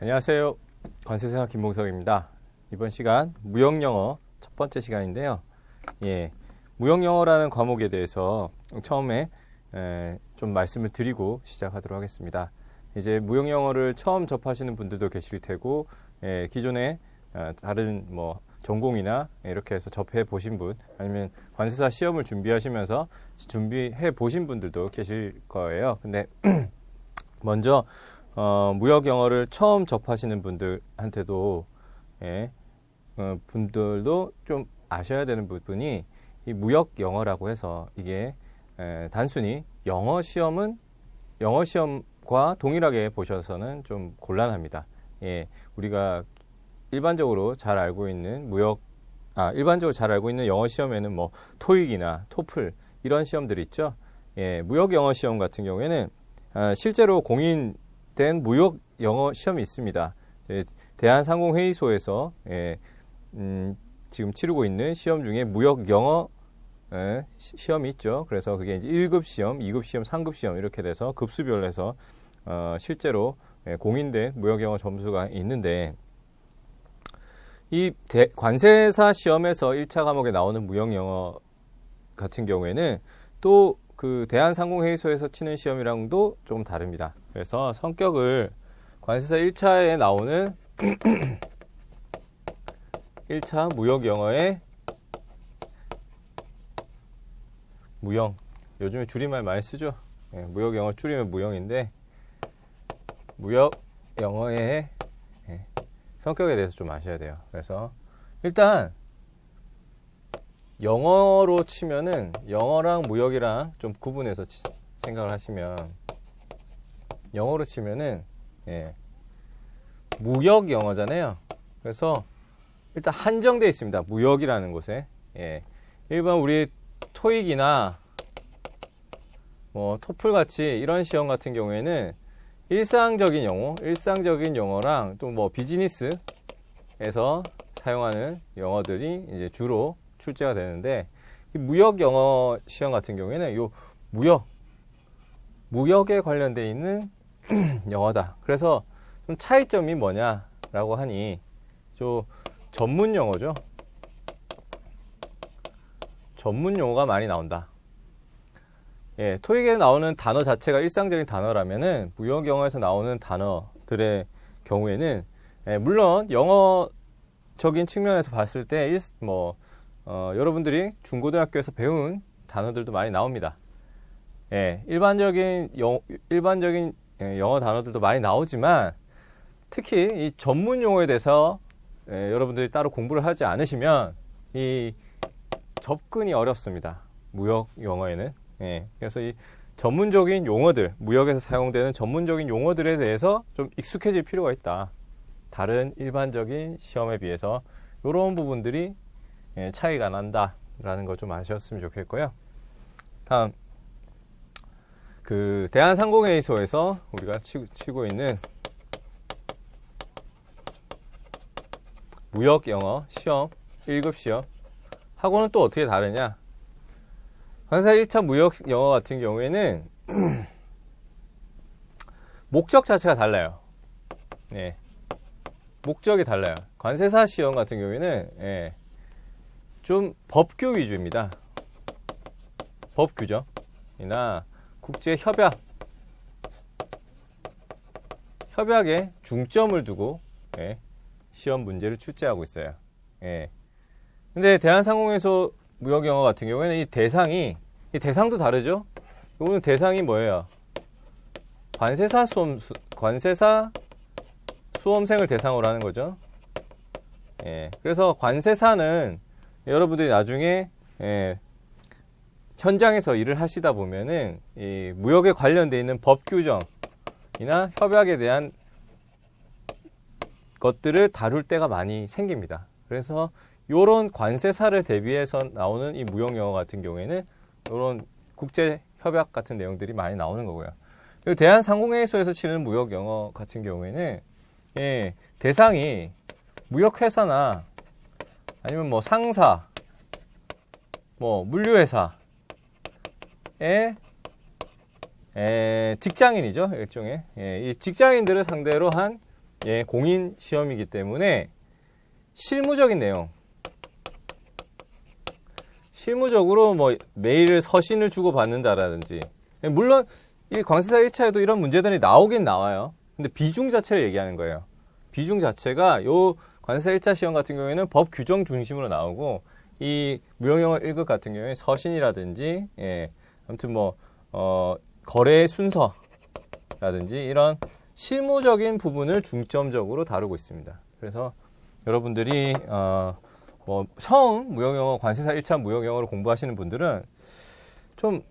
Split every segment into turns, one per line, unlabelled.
안녕하세요. 관세사 김봉석입니다. 이번 시간 무역영어 첫 번째 시간인데요. 무역영어라는 과목에 대해서 처음에 좀 말씀을 드리고 시작하도록 하겠습니다. 이제 무역영어를 처음 접하시는 분들도 계실 테고, 기존에 다른 전공이나 이렇게 해서 접해 보신 분, 아니면 관세사 시험을 준비하시면서 준비해 보신 분들도 계실 거예요. 근데 먼저 무역 영어를 처음 접하시는 분들한테도 분들도 좀 아셔야 되는 부분이, 이 무역 영어라고 해서 이게 단순히 영어 시험과 동일하게 보셔서는 좀 곤란합니다. 우리가 일반적으로 잘 알고 있는 영어 시험에는 토익이나 토플 이런 시험들 있죠. 무역 영어 시험 같은 경우에는 실제로 공인된 무역 영어 시험이 있습니다. 대한상공회의소에서 지금 치르고 있는 시험 중에 무역 영어 시험이 있죠. 그래서 그게 이제 1급 시험, 2급 시험, 3급 시험 이렇게 돼서 급수별로 해서 실제로 공인된 무역 영어 점수가 있는데, 이 관세사 시험에서 1차 과목에 나오는 무역 영어 같은 경우에는 또 그 대한상공회의소에서 치는 시험이랑도 조금 다릅니다. 그래서 성격을 관세사 1차에 나오는 1차 무역 영어의 무영, 요즘에 줄임말 많이 쓰죠. 무역 영어 줄이면 무영인데, 무역 영어의 성격에 대해서 좀 아셔야 돼요. 그래서 일단 영어로 치면은 영어랑 무역이랑 좀 구분해서 생각을 하시면, 영어로 치면은 무역 영어잖아요. 그래서 일단 한정되어 있습니다. 무역이라는 곳에. 일반 우리 토익이나 토플 같이 이런 시험 같은 경우에는 일상적인 영어랑 또 비즈니스에서 사용하는 영어들이 이제 주로 출제가 되는데, 이 무역 영어 시험 같은 경우에는 요 무역에 관련되어 있는 영어다. 그래서 좀 차이점이 뭐냐라고 하니, 전문 영어죠. 전문 용어가 많이 나온다. 토익에 나오는 단어 자체가 일상적인 단어라면은 무역 영어에서 나오는 단어들의 경우에는 물론 영어적인 측면에서 봤을 때 여러분들이 중고등학교에서 배운 단어들도 많이 나옵니다. 일반적인 영어 단어들도 많이 나오지만, 특히 이 전문 용어에 대해서 여러분들이 따로 공부를 하지 않으시면 이 접근이 어렵습니다. 무역 영어에는. 그래서 이 전문적인 용어들, 무역에서 사용되는 전문적인 용어들에 대해서 좀 익숙해질 필요가 있다. 다른 일반적인 시험에 비해서 이런 부분들이 차이가 난다라는 거 좀 아셨으면 좋겠고요. 다음, 그 대한상공회의소에서 우리가 치고 있는 무역 영어 시험 1급 시험 하고는 또 어떻게 다르냐? 관세사 1차 무역 영어 같은 경우에는 목적 자체가 달라요. 목적이 달라요. 관세사 시험 같은 경우에는 좀 법규 위주입니다. 법 규정이나 국제 협약에 중점을 두고 시험 문제를 출제하고 있어요. 근데 대한상공회의소 무역 영어 같은 경우에는 이 대상도 다르죠. 이거는 대상이 뭐예요? 관세사 수험생을 대상으로 하는 거죠. 그래서 관세사는 여러분들이 나중에 현장에서 일을 하시다 보면은 이 무역에 관련되어 있는 법 규정이나 협약에 대한 것들을 다룰 때가 많이 생깁니다. 그래서 요런 관세사를 대비해서 나오는 이 무역 영어 같은 경우에는 요런 국제 협약 같은 내용들이 많이 나오는 거고요. 그리고 대한상공회의소에서 치는 무역 영어 같은 경우에는 대상이 무역회사나 아니면 상사, 물류회사의 직장인이죠. 일종의. 이 직장인들을 상대로 한 예, 공인 시험이기 때문에 실무적인 내용, 실무적으로 뭐 매일 서신을 주고 받는다라든지, 물론 이 관세사 1차에도 이런 문제들이 나오긴 나와요. 근데 비중 자체를 얘기하는 거예요. 비중 자체가 요 관세사 1차 시험 같은 경우에는 법 규정 중심으로 나오고, 이 무형영어 1급 같은 경우에 서신이라든지, 예, 아무튼 뭐 거래 순서라든지 이런 실무적인 부분을 중점적으로 다루고 있습니다. 그래서 여러분들이 뭐 처음 무형영어 관세사 1차 무형영어를 공부하시는 분들은 좀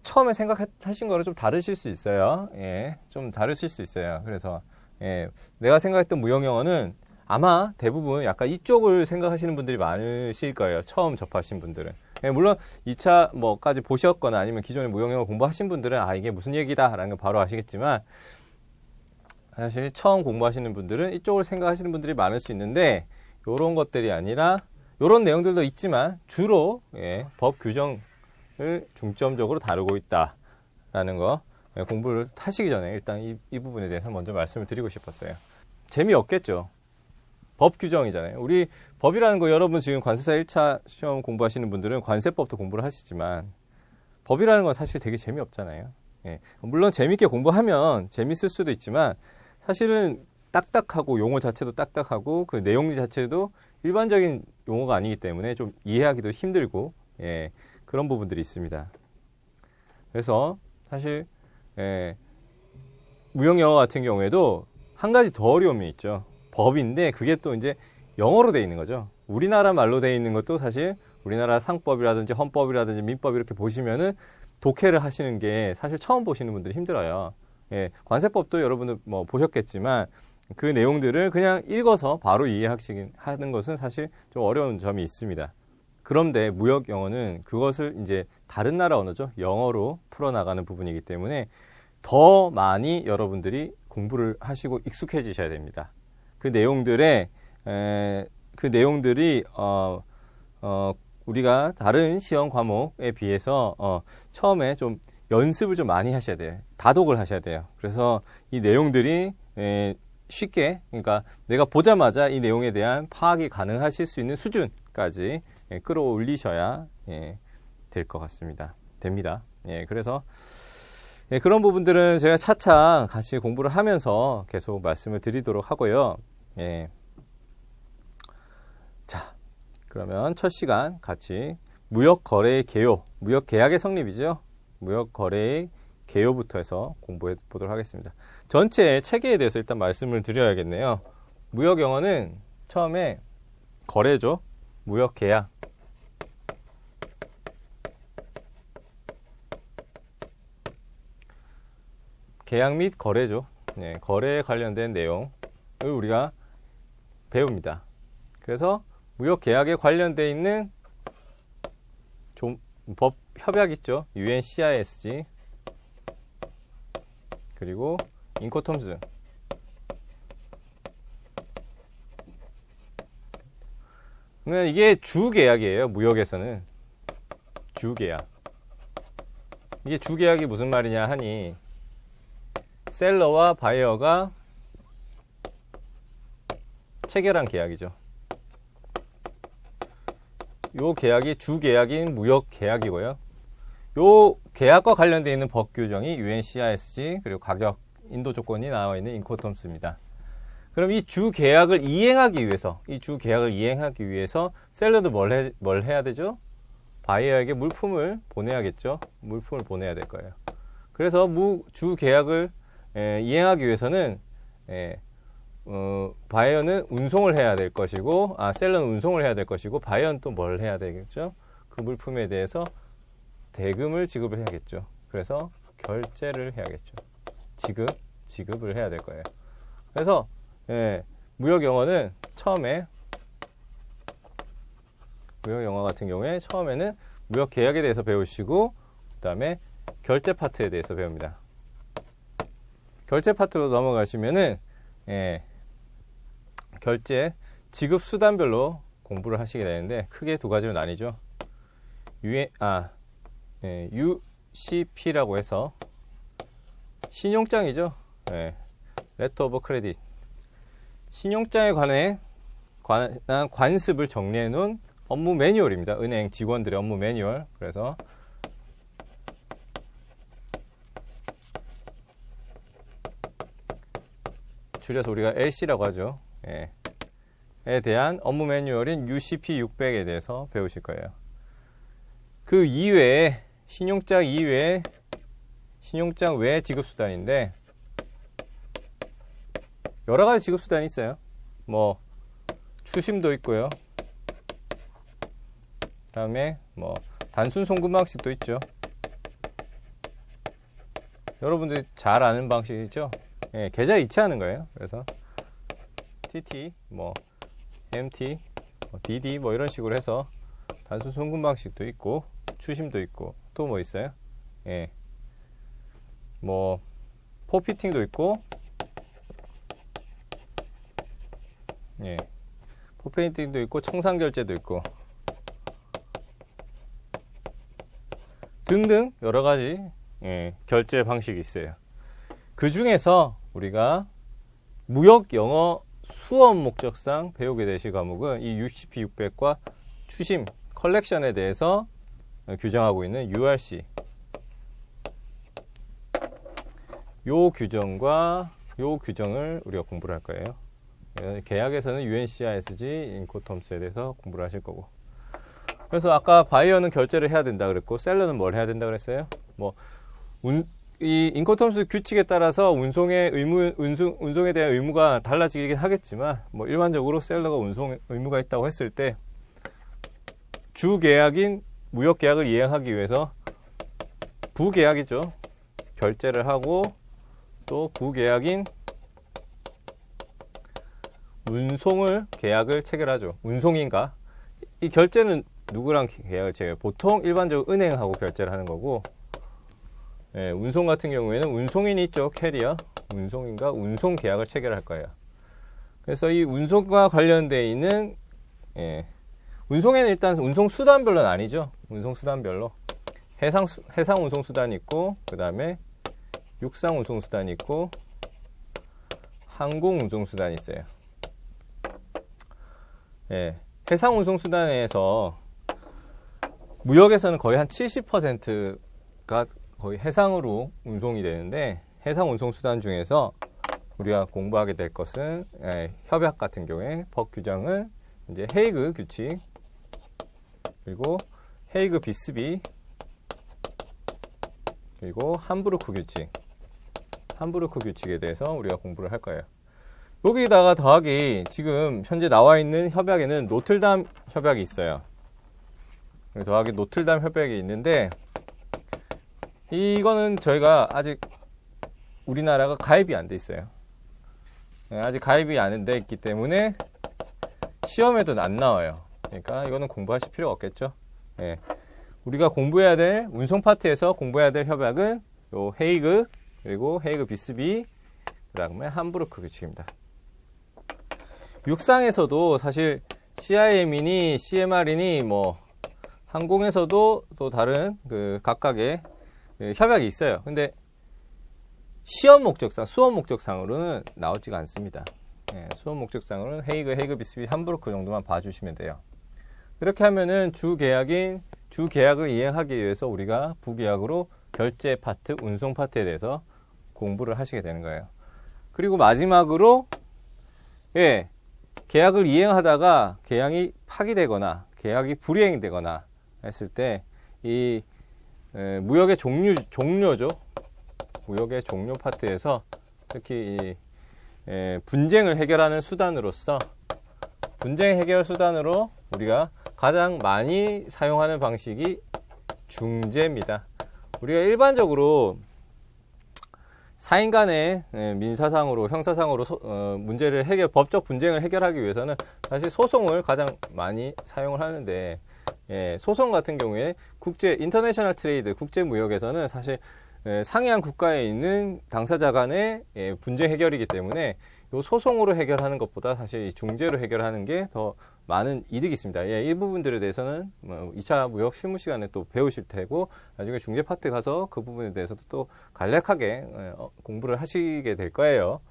처음에 생각하신 거랑 좀 다르실 수 있어요. 예, 좀 다르실 수 있어요. 그래서 예, 내가 생각했던 무형영어는 아마 대부분 약간 이쪽을 생각하시는 분들이 많으실 거예요. 처음 접하신 분들은. 예, 물론 2차 뭐까지 보셨거나 아니면 기존에 무형영어 공부하신 분들은 아 이게 무슨 얘기다라는 걸 바로 아시겠지만, 사실 처음 공부하시는 분들은 이쪽을 생각하시는 분들이 많을 수 있는데, 요런 것들이 아니라 요런 내용들도 있지만 주로 예, 법 규정을 중점적으로 다루고 있다라는 거, 예, 공부를 하시기 전에 일단 이 부분에 대해서 먼저 말씀을 드리고 싶었어요. 재미없겠죠. 법 규정이잖아요. 우리 법이라는 거, 여러분 지금 관세사 1차 시험 공부하시는 분들은 관세법도 공부를 하시지만 법이라는 건 사실 되게 재미없잖아요. 예. 물론 재밌게 공부하면 재밌을 수도 있지만 사실은 딱딱하고 용어 자체도 딱딱하고 그 내용 자체도 일반적인 용어가 아니기 때문에 좀 이해하기도 힘들고, 예, 그런 부분들이 있습니다. 그래서 사실 예, 무형영어 같은 경우에도 한 가지 더 어려움이 있죠. 법인데 그게 또 이제 영어로 돼 있는 거죠. 우리나라 말로 돼 있는 것도 사실 우리나라 상법이라든지 헌법이라든지 민법 이렇게 보시면은 독해를 하시는 게 사실 처음 보시는 분들이 힘들어요. 예, 관세법도 여러분들 뭐 보셨겠지만 그 내용들을 그냥 읽어서 바로 이해하는 것은 사실 좀 어려운 점이 있습니다. 그런데 무역 영어는 그것을 이제 다른 나라 언어죠. 영어로 풀어나가는 부분이기 때문에 더 많이 여러분들이 공부를 하시고 익숙해지셔야 됩니다. 그 내용들이 우리가 다른 시험 과목에 비해서 처음에 좀 연습을 좀 많이 하셔야 돼요. 다독을 하셔야 돼요. 그래서 이 내용들이 쉽게, 그러니까 내가 보자마자 이 내용에 대한 파악이 가능하실 수 있는 수준까지 끌어올리셔야 될 것 같습니다. 됩니다. 그래서 그런 부분들은 제가 차차 같이 공부를 하면서 계속 말씀을 드리도록 하고요. 자, 그러면 첫 시간 같이 무역거래의 개요, 무역계약의 성립이죠. 무역거래의 개요부터 해서 공부해 보도록 하겠습니다. 전체 체계에 대해서 일단 말씀을 드려야겠네요. 무역영어는 처음에 거래죠. 무역계약. 계약 및 거래죠. 네, 거래에 관련된 내용을 우리가 배웁니다. 그래서 무역계약에 관련되어 있는 법 협약 있죠. UNCISG 그리고 인코텀스. 그러면 이게 주계약이에요. 무역에서는 주계약. 이게 주계약이 무슨 말이냐 하니, 셀러와 바이어가 체결한 계약이죠. 요 계약이 주계약인 무역계약이고요. 요 계약과 관련되어 있는 법 규정이 UNCISG 그리고 가격 인도 조건이 나와 있는 인코텀스입니다. 그럼 이 주계약을 이행하기 위해서 셀러도 뭘 해야 되죠? 바이어에게 물품을 보내야겠죠. 물품을 보내야 될 거예요. 그래서 주계약을 이행하기 위해서는 바이어는 운송을 해야 될 것이고, 셀러는 운송을 해야 될 것이고, 바이어는 또 뭘 해야 되겠죠? 그 물품에 대해서 대금을 지급을 해야겠죠. 그래서 결제를 해야겠죠. 지급을 해야 될 거예요. 그래서 무역영어 같은 경우에 처음에는 무역계약에 대해서 배우시고, 그 다음에 결제 파트에 대해서 배웁니다. 결제 파트로 넘어가시면은 결제 지급 수단별로 공부를 하시게 되는데 크게 두 가지로 나뉘죠. UCP라고 해서 신용장이죠. 레터 오브 크레딧. 신용장에 관한 관습을 정리해 놓은 업무 매뉴얼입니다. 은행 직원들의 업무 매뉴얼. 그래서 줄여서 우리가 LC라고 하죠. 예. 에 대한 업무 매뉴얼인 UCP 600에 대해서 배우실 거예요. 그 이외에 신용장 이외에 신용장 외 지급수단인데 여러 가지 지급수단이 있어요. 뭐 추심도 있고요. 그다음에 뭐 단순 송금 방식도 있죠. 여러분들이 잘 아는 방식이죠. 예, 계좌 이체하는 거예요. 그래서 TT, 뭐 MT, DD 뭐 이런 식으로 해서 단순 송금 방식도 있고 추심도 있고 또 뭐 있어요? 예, 뭐 포피팅도 있고, 예, 포피팅도 있고 청산결제도 있고 등등 여러 가지 예, 결제 방식이 있어요. 그 중에서 우리가 무역 영어 수업 목적상 배우게 되실 과목은 이 UCP 600과 추심 컬렉션에 대해서 규정하고 있는 URC, 요 규정과 요 규정을 우리가 공부를 할 거예요. 계약에서는 UNCISG, 인코텀스에 대해서 공부를 하실 거고. 그래서 아까 바이어는 결제를 해야 된다 그랬고 셀러는 뭘 해야 된다 그랬어요? 뭐 이 인코텀스 규칙에 따라서 운송에 대한 의무가 달라지긴 하겠지만 뭐 일반적으로 셀러가 운송 의무가 있다고 했을 때 주 계약인 무역 계약을 이행하기 위해서 부계약이죠. 결제를 하고 또 부계약인 운송을 계약을 체결하죠. 운송인가? 이 결제는 누구랑 계약을 체결해요? 보통 일반적으로 은행하고 결제를 하는 거고, 예, 운송 같은 경우에는 운송인이 있죠. 캐리어. 운송인과 운송 계약을 체결할 거예요. 그래서 이 운송과 관련되어 있는, 예, 운송에는 일단 운송 수단별로 나뉘죠. 운송 수단별로. 해상 운송 수단이 있고, 그 다음에 육상 운송 수단이 있고, 항공 운송 수단이 있어요. 예, 해상 운송 수단에서 무역에서는 거의 한 70%가 거의 해상으로 운송이 되는데, 해상 운송 수단 중에서 우리가 공부하게 될 것은 협약 같은 경우에 법 규정은 이제 헤이그 규칙, 그리고 헤이그 비스비, 그리고 함부르크 규칙, 함부르크 규칙에 대해서 우리가 공부를 할 거예요. 여기다가 더하기 지금 현재 나와 있는 협약에는 노틀담 협약이 있어요. 더하기 노틀담 협약이 있는데 이거는 저희가 아직 우리나라가 가입이 안 돼 있어요. 아직 가입이 안 돼 있기 때문에 시험에도 안 나와요. 그러니까 이거는 공부하실 필요가 없겠죠. 예. 우리가 공부해야 될 운송 파트에서 공부해야 될 협약은 요 헤이그, 그리고 헤이그 비스비, 그다음에 함부르크 규칙입니다. 육상에서도 사실 CIM이니 CMR이니 뭐 항공에서도 또 다른 그 각각의 협약이 있어요. 근데 시험 목적상, 수업 목적상으로는 나오지가 않습니다. 예, 수업 목적상으로는 헤이그 비스비, 함부르크 정도만 봐주시면 돼요. 이렇게 하면은 주 계약을 이행하기 위해서 우리가 부계약으로 결제 파트, 운송 파트에 대해서 공부를 하시게 되는 거예요. 그리고 마지막으로 예, 계약을 이행하다가 계약이 파기되거나 계약이 불이행이 되거나 했을 때 이 무역의 종료죠. 무역의 종료 파트에서 특히 이 분쟁을 해결하는 수단으로서 분쟁 해결 수단으로 우리가 가장 많이 사용하는 방식이 중재입니다. 우리가 일반적으로 사인 간의 민사상으로 형사상으로 문제를 법적 분쟁을 해결하기 위해서는 사실 소송을 가장 많이 사용을 하는데, 예, 소송 같은 경우에 인터내셔널 트레이드, 국제 무역에서는 사실 상이한 국가에 있는 당사자 간의 분쟁 해결이기 때문에 이 소송으로 해결하는 것보다 사실 이 중재로 해결하는 게 더 많은 이득이 있습니다. 예, 이 부분들에 대해서는 2차 무역 실무 시간에 또 배우실 테고 나중에 중재 파트 가서 그 부분에 대해서도 또 간략하게 공부를 하시게 될 거예요.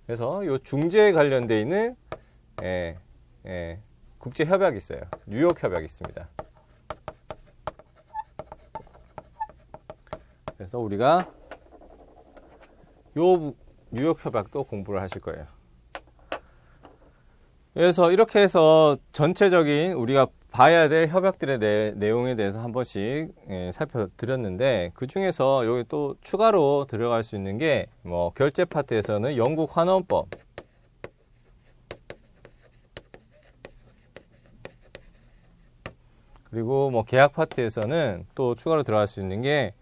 그래서 요 중재에 관련돼 있는 국제 협약이 있어요. 뉴욕 협약이 있습니다. 그래서 우리가 요 뉴욕 협약도 공부를 하실 거예요. 그래서 이렇게 해서 전체적인 우리가 봐야 될 협약들의 내용에 대해서 한 번씩 살펴드렸는데, 그 중에서 여기 또 추가로 들어갈 수 있는 게 뭐 결제 파트에서는 영국 환원법, 그리고 뭐 계약 파트에서는 또 추가로 들어갈 수 있는 게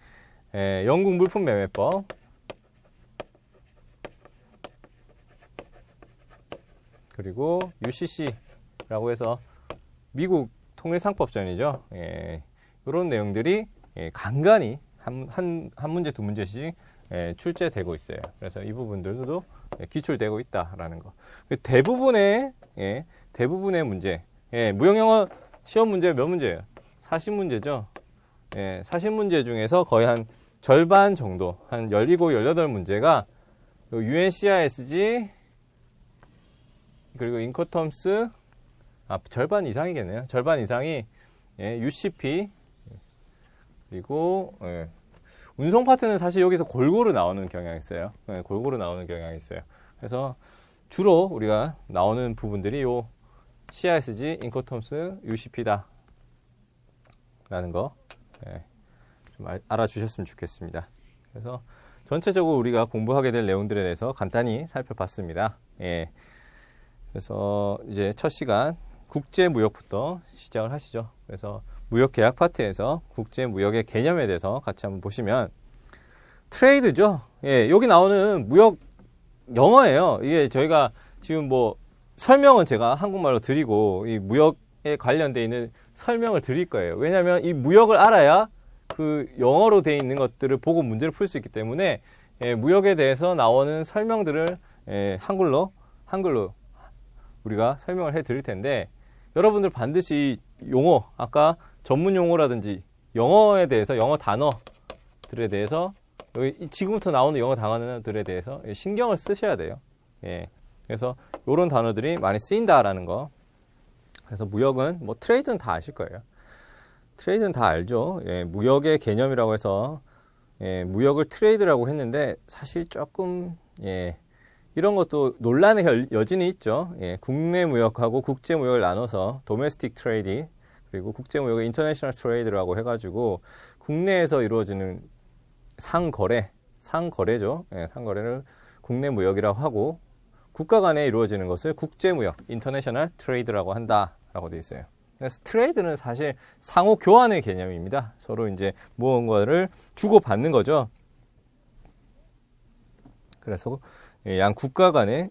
영국 물품 매매법, 그리고 UCC라고 해서 미국 통일상법전이죠. 이런 내용들이 간간히 한 문제 두 문제씩 출제되고 있어요. 그래서 이 부분들도 기출되고 있다라는 거. 대부분의 문제, 무형영어 시험 문제 몇 문제예요? 40문제죠. 40문제 중에서 거의 한 절반 정도, 한 17, 18문제가 UNCISG 그리고 인코텀스, 절반 이상이겠네요. 절반 이상이 UCP, 그리고 운송 파트는 사실 여기서 골고루 나오는 경향이 있어요. 골고루 나오는 경향이 있어요. 그래서 주로 우리가 나오는 부분들이 요 CISG, 인코텀스, UCP다 라는 거 좀 알아주셨으면 좋겠습니다. 그래서 전체적으로 우리가 공부하게 될 내용들에 대해서 간단히 살펴봤습니다. 그래서 이제 첫 시간 국제무역부터 시작을 하시죠. 그래서 무역계약 파트에서 국제무역의 개념에 대해서 같이 한번 보시면, 트레이드죠. 여기 나오는 무역 영어예요. 이게 저희가 지금 뭐 설명은 제가 한국말로 드리고 이 무역에 관련되어 있는 설명을 드릴 거예요. 왜냐하면 이 무역을 알아야 그 영어로 되어 있는 것들을 보고 문제를 풀 수 있기 때문에 무역에 대해서 나오는 설명들을 한글로 우리가 설명을 해 드릴 텐데, 여러분들 반드시 용어, 아까 전문 용어라든지 영어에 대해서, 영어 단어들에 대해서, 여기 지금부터 나오는 영어 단어들에 대해서 신경을 쓰셔야 돼요. 그래서 이런 단어들이 많이 쓰인다라는 거. 그래서 무역은 뭐 트레이드는 다 아실 거예요. 트레이드는 다 알죠. 무역의 개념이라고 해서 무역을 트레이드라고 했는데, 사실 조금 이런 것도 논란의 여지는 있죠. 국내 무역하고 국제 무역을 나눠서 도메스틱 트레이드, 그리고 국제 무역을 인터내셔널 트레이드라고 해가지고 국내에서 이루어지는 상거래죠. 상거래를 국내 무역이라고 하고, 국가 간에 이루어지는 것을 국제 무역, 인터내셔널 트레이드라고 한다라고 되어 있어요. 그래서 트레이드는 사실 상호 교환의 개념입니다. 서로 이제 무언가를 주고 받는 거죠. 그래서 양 국가 간에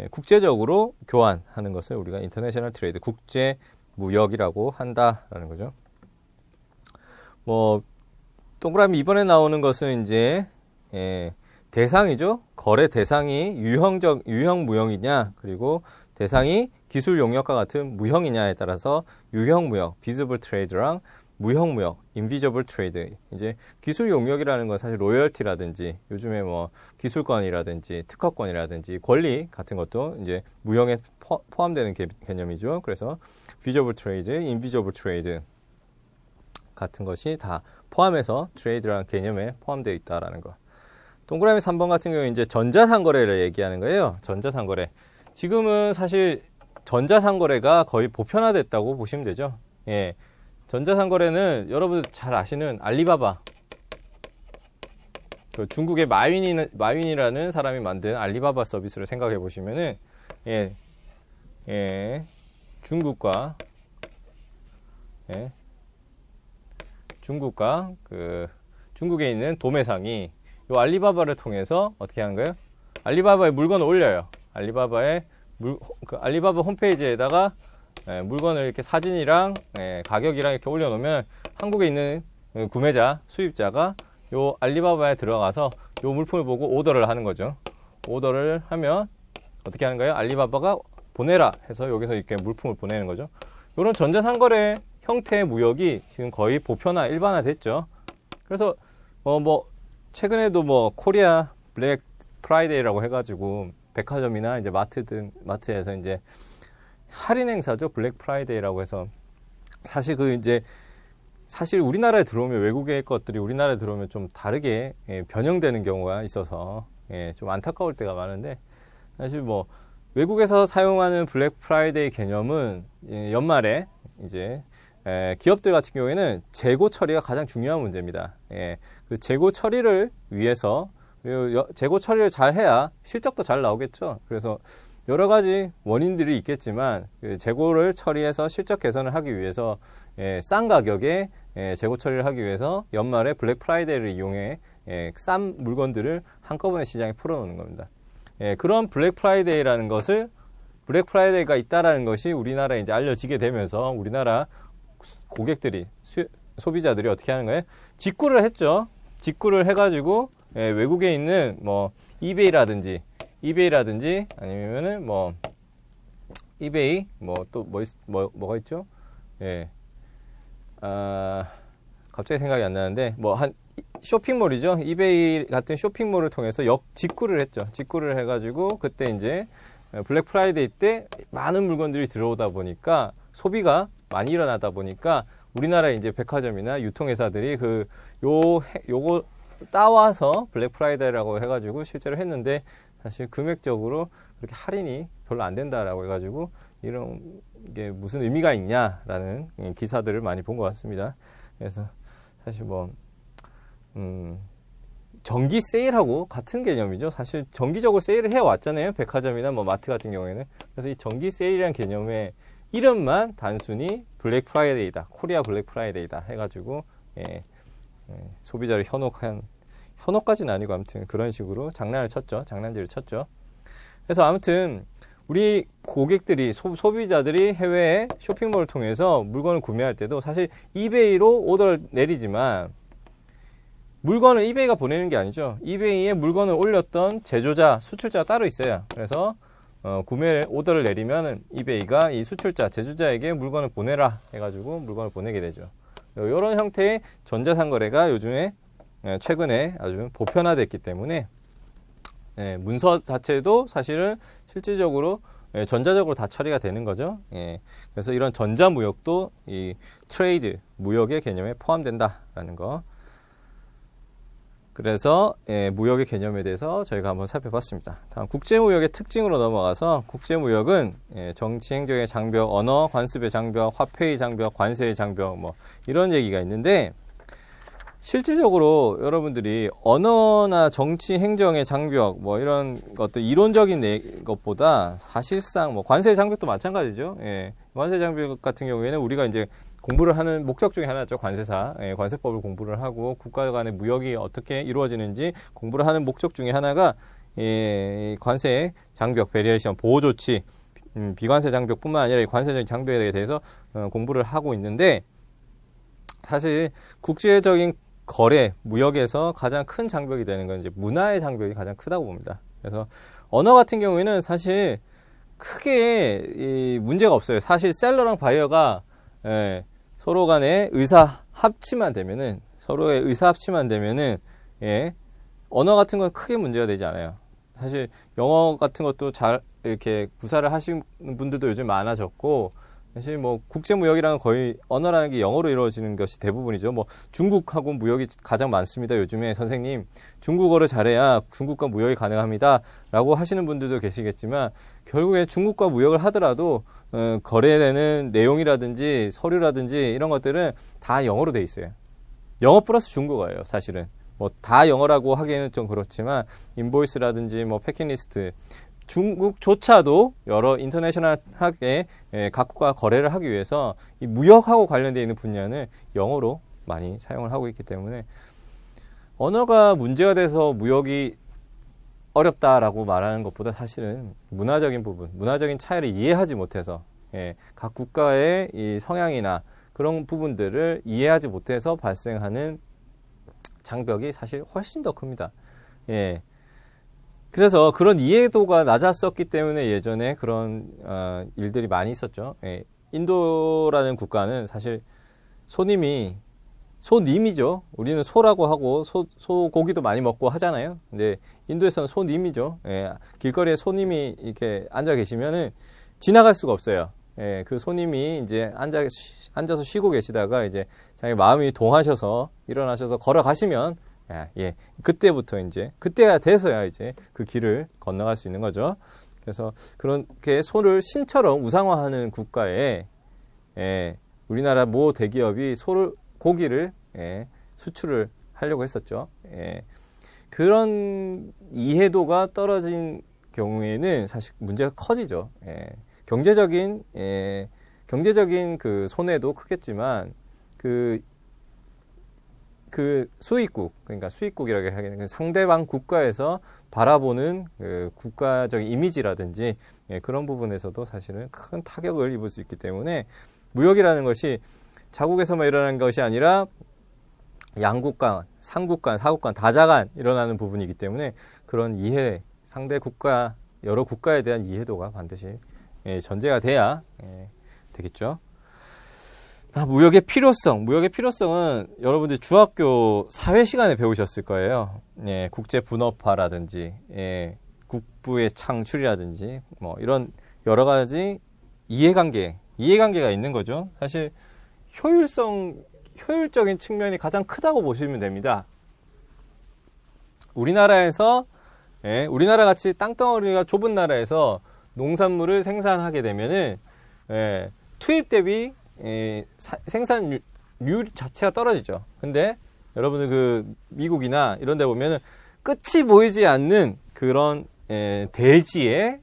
국제적으로 교환하는 것을 우리가 인터내셔널 트레이드, 국제 무역이라고 한다라는 거죠. 뭐 동그라미 이번에 나오는 것은 이제 대상이죠. 거래 대상이 유형 무형이냐, 그리고 대상이 기술 용역과 같은 무형이냐에 따라서 유형 무역, 비즈블 트레이드랑 무형 무역, 인비저블 트레이드. 이제 기술 용역이라는 건 사실 로열티라든지 요즘에 뭐 기술권이라든지 특허권이라든지 권리 같은 것도 이제 무형에 포함되는 개념이죠. 그래서 비저블 트레이드, 인비저블 트레이드 같은 것이 다 포함해서 트레이드라는 개념에 포함되어 있다라는 거. 동그라미 3번 같은 경우에 이제 전자상거래를 얘기하는 거예요. 전자상거래. 지금은 사실 전자상거래가 거의 보편화됐다고 보시면 되죠. 전자상거래는 여러분들 잘 아시는 알리바바, 그 중국의 마윈이라는 사람이 만든 알리바바 서비스를 생각해 보시면은 중국과 중국에 있는 도매상이 이 알리바바를 통해서 어떻게 하는 거예요? 알리바바에 물건을 올려요. 알리바바 홈페이지에다가 물건을 이렇게 사진이랑 가격이랑 이렇게 올려놓으면 한국에 있는 구매자, 수입자가 요 알리바바에 들어가서 요 물품을 보고 오더를 하는 거죠. 오더를 하면 어떻게 하는 거예요? 알리바바가 보내라 해서 여기서 이렇게 물품을 보내는 거죠. 이런 전자상거래 형태의 무역이 지금 거의 일반화됐죠. 그래서 뭐 최근에도 뭐 코리아 블랙 프라이데이라고 해가지고 백화점이나 이제 마트에서 이제 할인 행사죠. 블랙 프라이데이라고 해서 사실 사실 우리나라에 들어오면 외국의 것들이 우리나라에 들어오면 좀 다르게 변형되는 경우가 있어서 좀 안타까울 때가 많은데 사실 뭐 외국에서 사용하는 블랙 프라이데이 개념은 연말에 이제 기업들 같은 경우에는 재고 처리가 가장 중요한 문제입니다. 그 재고 처리를 위해서 재고 처리를 잘 해야 실적도 잘 나오겠죠. 그래서 여러 가지 원인들이 있겠지만 그 재고를 처리해서 실적 개선을 하기 위해서 싼 가격에 재고 처리를 하기 위해서 연말에 블랙 프라이데이를 이용해 싼 물건들을 한꺼번에 시장에 풀어놓는 겁니다. 그런 블랙 프라이데이라는 것을 블랙 프라이데이가 있다라는 것이 우리나라에 이제 알려지게 되면서 우리나라 고객들이 소비자들이 어떻게 하는 거예요? 직구를 했죠. 직구를 해가지고 외국에 있는 뭐 이베이라든지 아니면은 뭐 이베이 뭐 또 뭐가 있죠? 갑자기 생각이 안 나는데 뭐 한 쇼핑몰이죠. 이베이 같은 쇼핑몰을 통해서 직구를 했죠. 직구를 해가지고 그때 이제 블랙 프라이데이 때 많은 물건들이 들어오다 보니까 소비가 많이 일어나다 보니까 우리나라 이제 백화점이나 유통회사들이 요거 따와서 블랙 프라이데이라고 해가지고 실제로 했는데 사실 금액적으로 그렇게 할인이 별로 안 된다라고 해가지고 이런 게 무슨 의미가 있냐라는 기사들을 많이 본 것 같습니다. 그래서 사실 정기 세일하고 같은 개념이죠. 사실 정기적으로 세일을 해왔잖아요. 백화점이나 뭐 마트 같은 경우에는. 그래서 이 정기 세일이라는 개념의 이름만 단순히 블랙 프라이데이다, 코리아 블랙 프라이데이다 해가지고 소비자를 현혹까지는 아니고 아무튼 그런 식으로 장난질을 쳤죠. 그래서 아무튼 우리 고객들이 소비자들이 해외에 쇼핑몰을 통해서 물건을 구매할 때도 사실 이베이로 오더를 내리지만 물건을 이베이가 보내는 게 아니죠. 이베이에 물건을 올렸던 제조자, 수출자가 따로 있어요. 그래서 오더를 내리면 이베이가 이 수출자, 제조자에게 물건을 보내라 해가지고 물건을 보내게 되죠. 이런 형태의 전자상거래가 요즘에 최근에 아주 보편화됐기 때문에 문서 자체도 사실은 실질적으로 전자적으로 다 처리가 되는 거죠. 그래서 이런 전자무역도 이 트레이드, 무역의 개념에 포함된다라는 거. 그래서 무역의 개념에 대해서 저희가 한번 살펴봤습니다. 다음 국제무역의 특징으로 넘어가서 국제무역은 정치, 행정의 장벽, 언어, 관습의 장벽, 화폐의 장벽, 관세의 장벽 뭐 이런 얘기가 있는데 실질적으로 여러분들이 언어나 정치, 행정의 장벽 뭐 이런 것들 이론적인 것보다 사실상 뭐 관세 장벽도 마찬가지죠. 관세 장벽 같은 경우에는 우리가 이제 공부를 하는 목적 중에 하나죠. 관세사. 관세법을 공부를 하고 국가 간의 무역이 어떻게 이루어지는지 공부를 하는 목적 중에 하나가 관세 장벽, 베리에이션, 보호 조치, 비관세 장벽뿐만 아니라 관세적인 장벽에 대해서 공부를 하고 있는데 사실 국제적인 거래, 무역에서 가장 큰 장벽이 되는 건 이제 문화의 장벽이 가장 크다고 봅니다. 그래서 언어 같은 경우에는 사실 크게 문제가 없어요. 사실 셀러랑 바이어가 서로 간에 서로의 의사 합치만 되면은 언어 같은 건 크게 문제가 되지 않아요. 사실 영어 같은 것도 잘 이렇게 구사를 하시는 분들도 요즘 많아졌고 사실 뭐 국제무역이라는 거의 언어라는 게 영어로 이루어지는 것이 대부분이죠. 뭐 중국하고 무역이 가장 많습니다. 요즘에 선생님 중국어를 잘해야 중국과 무역이 가능합니다. 라고 하시는 분들도 계시겠지만 결국에 중국과 무역을 하더라도 거래되는 내용이라든지 서류라든지 이런 것들은 다 영어로 돼 있어요. 영어 플러스 중국어예요. 사실은. 뭐 다 영어라고 하기에는 좀 그렇지만 인보이스라든지 뭐 패킹리스트 중국조차도 여러 인터내셔널하게 각국과 거래를 하기 위해서 이 무역하고 관련되어 있는 분야는 영어로 많이 사용을 하고 있기 때문에 언어가 문제가 돼서 무역이 어렵다라고 말하는 것보다 사실은 문화적인 부분, 문화적인 차이를 이해하지 못해서 각 국가의 이 성향이나 그런 부분들을 이해하지 못해서 발생하는 장벽이 사실 훨씬 더 큽니다. 그래서 그런 이해도가 낮았었기 때문에 예전에 그런 일들이 많이 있었죠. 인도라는 국가는 사실 손님이 소님이죠. 우리는 소라고 하고 소고기도 많이 먹고 하잖아요. 근데 인도에서는 소님이죠. 예, 길거리에 소님이 이렇게 앉아 계시면은 지나갈 수가 없어요. 예, 그 소님이 이제 앉아서 쉬고 계시다가 이제 자기 마음이 동하셔서 일어나셔서 걸어가시면 예, 그때부터 이제 그때가 돼서야 이제 그 길을 건너갈 수 있는 거죠. 그래서 그렇게 소를 신처럼 우상화하는 국가에 우리나라 모 대기업이 고기를 수출을 하려고 했었죠. 그런 이해도가 떨어진 경우에는 사실 문제가 커지죠. 경제적인 그 손해도 크겠지만 그 수입국, 그러니까 수입국이라고 하기에는 상대방 국가에서 바라보는 그 국가적인 이미지라든지 그런 부분에서도 사실은 큰 타격을 입을 수 있기 때문에 무역이라는 것이 자국에서만 일어나는 것이 아니라 양국 간, 삼국 간, 사국 간, 다자 간 일어나는 부분이기 때문에 그런 이해, 상대 국가, 여러 국가에 대한 이해도가 반드시 전제가 돼야 되겠죠. 무역의 필요성은 여러분들이 중학교 사회 시간에 배우셨을 거예요. 국제 분업화라든지, 국부의 창출이라든지, 뭐 이런 여러 가지 이해관계가 있는 거죠. 사실 효율적인 측면이 가장 크다고 보시면 됩니다. 우리나라 같이 땅덩어리가 좁은 나라에서 농산물을 생산하게 되면은 투입 대비 생산률 자체가 떨어지죠. 근데 여러분들 그 미국이나 이런 데 보면은 끝이 보이지 않는 그런 대지에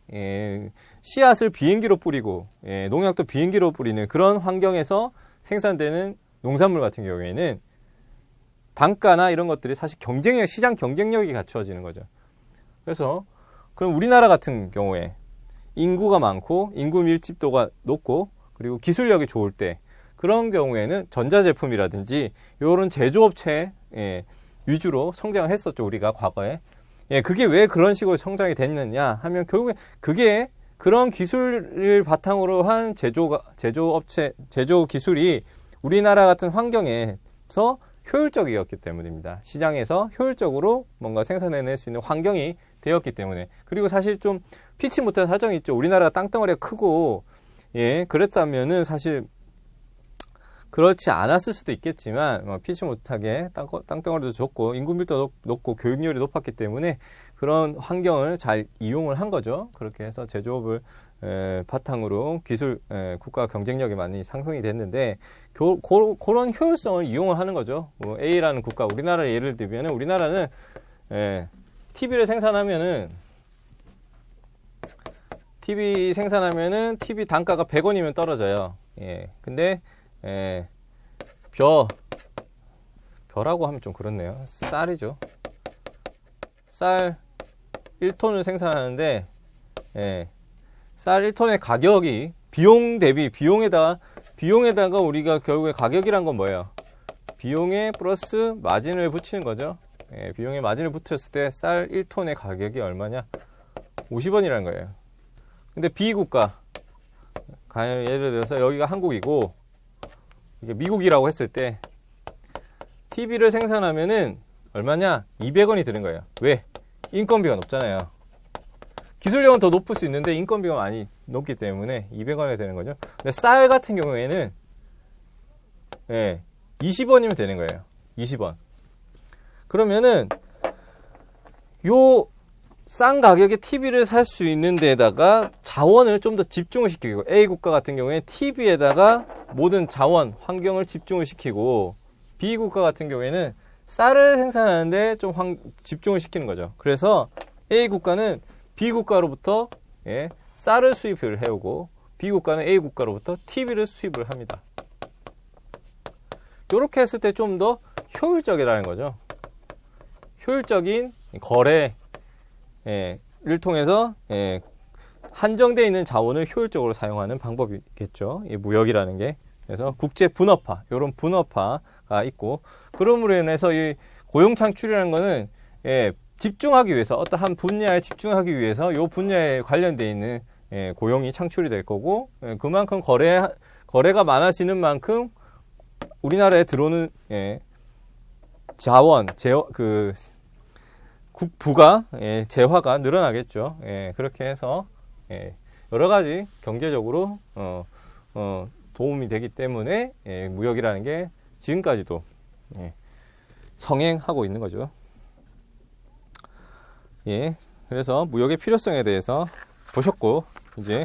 씨앗을 비행기로 뿌리고 농약도 비행기로 뿌리는 그런 환경에서 생산되는 농산물 같은 경우에는 단가나 이런 것들이 사실 시장 경쟁력이 갖추어지는 거죠. 그래서 그럼 우리나라 같은 경우에 인구가 많고 인구 밀집도가 높고 그리고 기술력이 좋을 때 그런 경우에는 전자제품이라든지 이런 제조업체 위주로 성장을 했었죠. 우리가 과거에. 그게 왜 그런 식으로 성장이 됐느냐 하면 결국에 그게 그런 기술을 바탕으로 한 제조업체, 제조 기술이 우리나라 같은 환경에서 효율적이었기 때문입니다. 시장에서 효율적으로 뭔가 생산해낼 수 있는 환경이 되었기 때문에. 그리고 사실 좀 피치 못한 사정이 있죠. 우리나라가 땅덩어리가 크고 그랬다면은 사실 그렇지 않았을 수도 있겠지만 피치 못하게 땅덩어리도 좋고 인구 밀도도 높고 교육열이 높았기 때문에 그런 환경을 잘 이용을 한 거죠. 그렇게 해서 제조업을 바탕으로 국가 경쟁력이 많이 상승이 됐는데 그런 효율성을 이용을 하는 거죠. 뭐 A라는 국가, 우리나라 예를 들면 우리나라는 TV를 생산하면은 TV 단가가 100원이면 떨어져요. 근데 벼라고 하면 좀 그렇네요. 쌀이죠. 쌀 1톤을 생산하는데 쌀 1톤의 가격이 비용 대비 비용에다가 우리가 결국에 가격이란 건 뭐예요? 비용에 플러스 마진을 붙이는 거죠. 비용에 마진을 붙였을 때 쌀 1톤의 가격이 얼마냐? 50원이라는 거예요. 근데 B국가, 예를 들어서 여기가 한국이고 이게 미국이라고 했을 때 TV를 생산하면은 얼마냐? 200원이 드는 거예요. 왜? 인건비가 높잖아요. 기술력은 더 높을 수 있는데 인건비가 많이 높기 때문에 200원이 되는 거죠. 근데 쌀 같은 경우에는 20원이면 되는 거예요. 20원. 그러면은 요 싼 가격에 TV를 살 수 있는 데다가 자원을 좀 더 집중을 시키고 A국가 같은 경우에 TV에다가 모든 자원, 환경을 집중을 시키고 B국가 같은 경우에는 쌀을 생산하는데 좀 집중을 시키는 거죠. 그래서 A국가는 B국가로부터 쌀을 수입을 해오고 B국가는 A국가로부터 TV를 수입을 합니다. 이렇게 했을 때 좀 더 효율적이라는 거죠. 효율적인 거래를 통해서 한정되어 있는 자원을 효율적으로 사용하는 방법이겠죠. 이 무역이라는 게. 그래서 국제 분업화, 이런 분업화가 있고, 그럼으로 인해서 이 고용 창출이라는 거는 집중하기 위해서, 어떤 한 분야에 집중하기 위해서 이 분야에 관련되어 있는 고용이 창출이 될 거고, 그만큼 거래가 많아지는 만큼 우리나라에 들어오는 자원, 부가, 예, 재화가 늘어나겠죠. 예, 그렇게 해서, 예, 여러 가지 경제적으로, 도움이 되기 때문에, 예, 무역이라는 게 지금까지도, 예, 성행하고 있는 거죠. 예, 그래서 무역의 필요성에 대해서 보셨고, 이제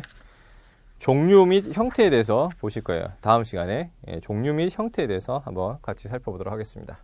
종류 및 형태에 대해서 보실 거예요. 다음 시간에 종류 및 형태에 대해서 한번 같이 살펴보도록 하겠습니다.